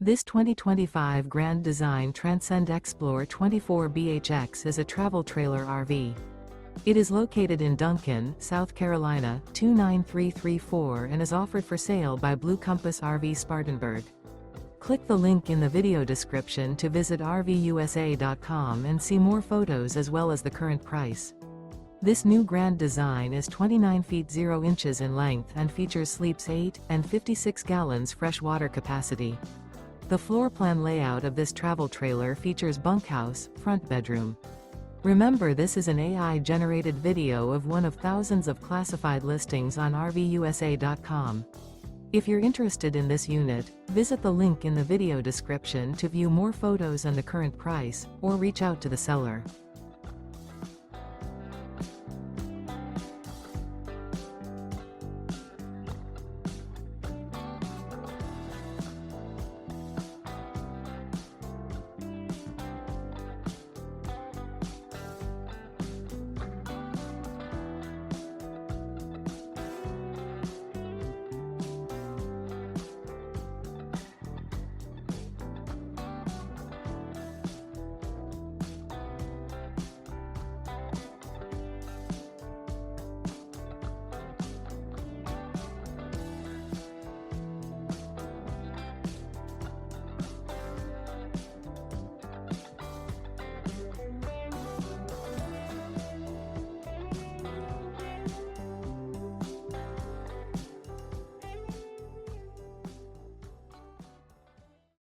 This 2025 Grand Design Transcend Xplor 24BHX is a travel trailer RV. It is located in Duncan, South Carolina, 29334 and is offered for sale by Blue Compass RV Spartanburg. Click the link in the video description to visit RVUSA.com and see more photos as well as the current price. This new Grand Design is 29 feet 0 inches in length and features sleeps 8 and 56 gallons fresh water capacity. The floor plan layout of this travel trailer features bunkhouse, front bedroom. Remember, this is an AI-generated video of one of thousands of classified listings on RVUSA.com. If you're interested in this unit, visit the link in the video description to view more photos and the current price, or reach out to the seller.